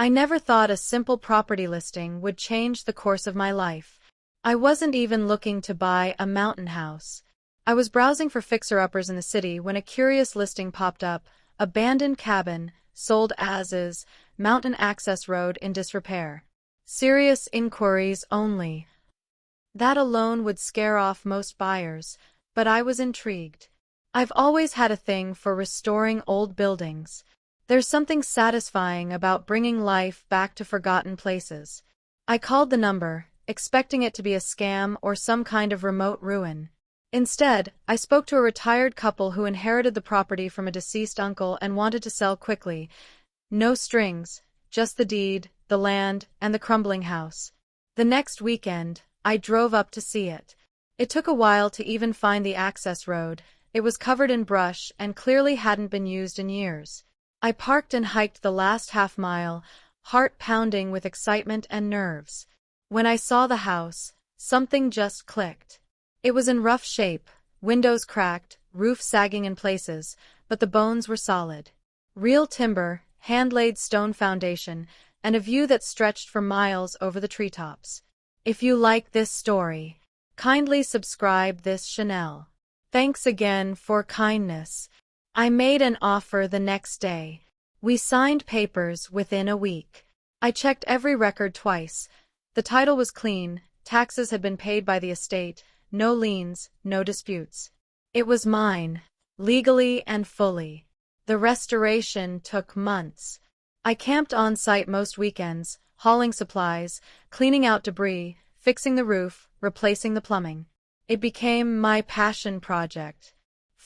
I never thought a simple property listing would change the course of my life. I wasn't even looking to buy a mountain house. I was browsing for fixer-uppers in the city when a curious listing popped up: abandoned cabin, sold as is, mountain access road in disrepair. Serious inquiries only. That alone would scare off most buyers, but I was intrigued. I've always had a thing for restoring old buildings. There's something satisfying about bringing life back to forgotten places. I called the number, expecting it to be a scam or some kind of remote ruin. Instead, I spoke to a retired couple who inherited the property from a deceased uncle and wanted to sell quickly. No strings, just the deed, the land, and the crumbling house. The next weekend, I drove up to see it. It took a while to even find the access road. It was covered in brush and clearly hadn't been used in years. I parked and hiked the last half mile, heart pounding with excitement and nerves. When I saw the house, something just clicked. It was in rough shape, windows cracked, roof sagging in places, but the bones were solid. Real timber, hand-laid stone foundation, and a view that stretched for miles over the treetops. If you like this story, kindly subscribe this channel. Thanks again for kindness. I made an offer the next day. We signed papers within a week. I checked every record twice. The title was clean, taxes had been paid by the estate, no liens, no disputes. It was mine, legally and fully. The restoration took months. I camped on site most weekends, hauling supplies, cleaning out debris, fixing the roof, replacing the plumbing. It became my passion project.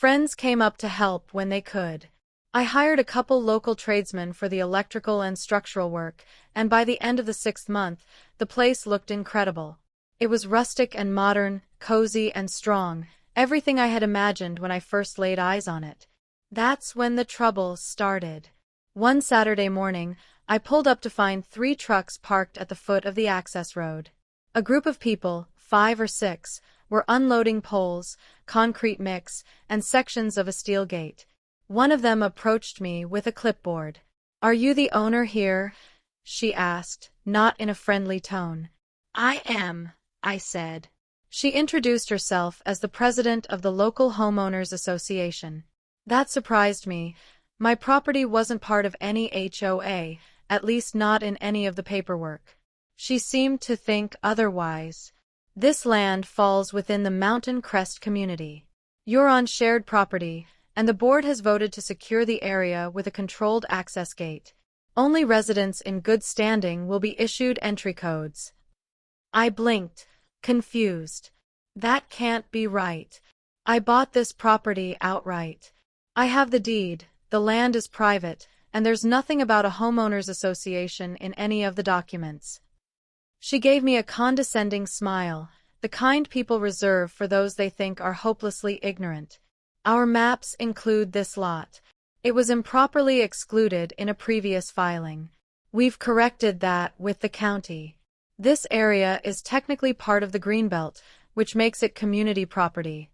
Friends came up to help when they could. I hired a couple local tradesmen for the electrical and structural work, and by the end of the 6th month, the place looked incredible. It was rustic and modern, cozy and strong, everything I had imagined when I first laid eyes on it. That's when the trouble started. One Saturday morning, I pulled up to find 3 trucks parked at the foot of the access road. A group of people, 5 or 6, were unloading poles, concrete mix, and sections of a steel gate. One of them approached me with a clipboard. "Are you the owner here?" she asked, not in a friendly tone. "I am," I said. She introduced herself as the president of the local homeowners association. That surprised me. My property wasn't part of any HOA, at least not in any of the paperwork. She seemed to think otherwise. "This land falls within the Mountain Crest community. You're on shared property, and the board has voted to secure the area with a controlled access gate. Only residents in good standing will be issued entry codes." I blinked, confused. That can't be right. I bought this property outright. I have the deed, the land is private, and there's nothing about a homeowners association in any of the documents. She gave me a condescending smile, the kind people reserve for those they think are hopelessly ignorant. "Our maps include this lot. It was improperly excluded in a previous filing. We've corrected that with the county. This area is technically part of the Greenbelt, which makes it community property."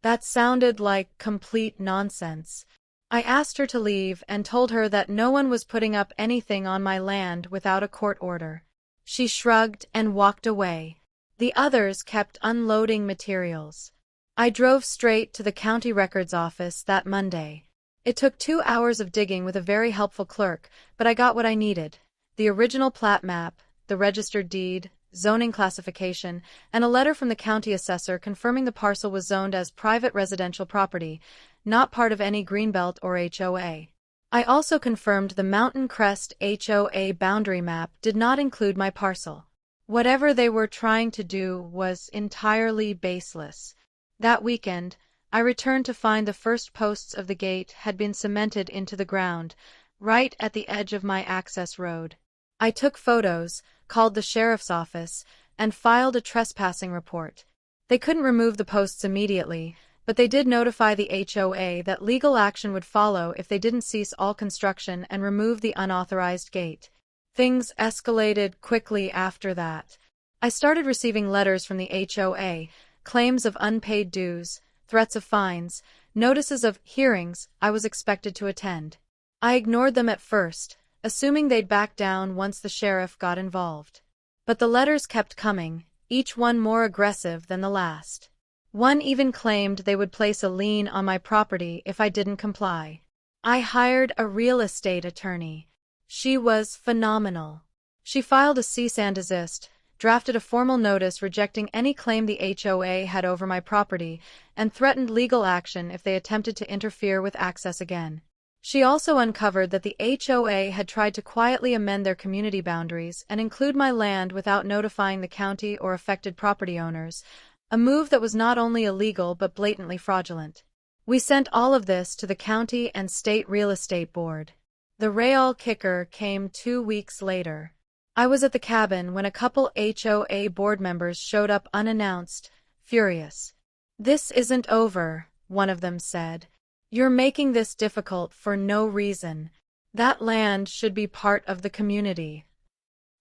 That sounded like complete nonsense. I asked her to leave and told her that no one was putting up anything on my land without a court order. She shrugged and walked away. The others kept unloading materials. I drove straight to the county records office that Monday. It took 2 hours of digging with a very helpful clerk, but I got what I needed: the original plat map, the registered deed, zoning classification, and a letter from the county assessor confirming the parcel was zoned as private residential property, not part of any Greenbelt or HOA. I also confirmed the Mountain Crest HOA boundary map did not include my parcel. Whatever they were trying to do was entirely baseless. That weekend, I returned to find the first posts of the gate had been cemented into the ground, right at the edge of my access road. I took photos, called the sheriff's office, and filed a trespassing report. They couldn't remove the posts immediately, but they did notify the HOA that legal action would follow if they didn't cease all construction and remove the unauthorized gate. Things escalated quickly after that. I started receiving letters from the HOA, claims of unpaid dues, threats of fines, notices of hearings I was expected to attend. I ignored them at first, assuming they'd back down once the sheriff got involved. But the letters kept coming, each one more aggressive than the last. One even claimed they would place a lien on my property if I didn't comply. I hired a real estate attorney. She was phenomenal. She filed a cease and desist, drafted a formal notice rejecting any claim the HOA had over my property, and threatened legal action if they attempted to interfere with access again. She also uncovered that the HOA had tried to quietly amend their community boundaries and include my land without notifying the county or affected property owners, a move that was not only illegal but blatantly fraudulent. We sent all of this to the county and state real estate board. The real kicker came 2 weeks later. I was at the cabin when a couple HOA board members showed up unannounced, furious. "This isn't over," one of them said. "You're making this difficult for no reason. That land should be part of the community."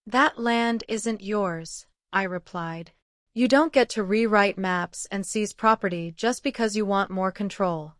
"That land isn't yours," I replied. "You don't get to rewrite maps and seize property just because you want more control."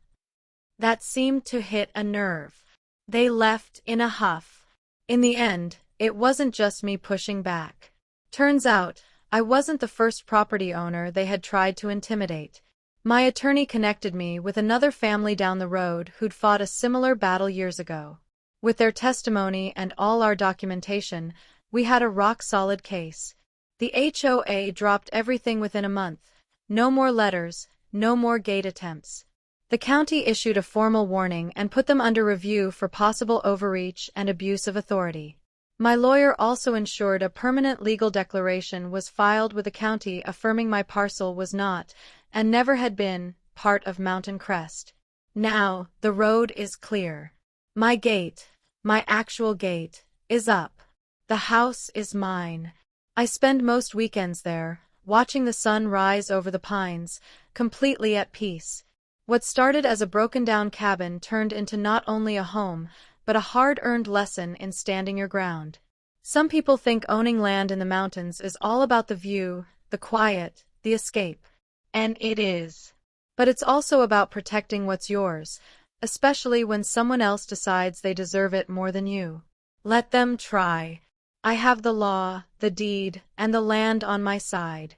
That seemed to hit a nerve. They left in a huff. In the end, it wasn't just me pushing back. Turns out, I wasn't the first property owner they had tried to intimidate. My attorney connected me with another family down the road who'd fought a similar battle years ago. With their testimony and all our documentation, we had a rock-solid case. The HOA dropped everything within a month. No more letters, no more gate attempts. The county issued a formal warning and put them under review for possible overreach and abuse of authority. My lawyer also ensured a permanent legal declaration was filed with the county affirming my parcel was not, and never had been, part of Mountain Crest. Now, the road is clear. My gate, my actual gate, is up. The house is mine. I spend most weekends there, watching the sun rise over the pines, completely at peace. What started as a broken-down cabin turned into not only a home, but a hard-earned lesson in standing your ground. Some people think owning land in the mountains is all about the view, the quiet, the escape. And it is. But it's also about protecting what's yours, especially when someone else decides they deserve it more than you. Let them try. I have the law, the deed, and the land on my side.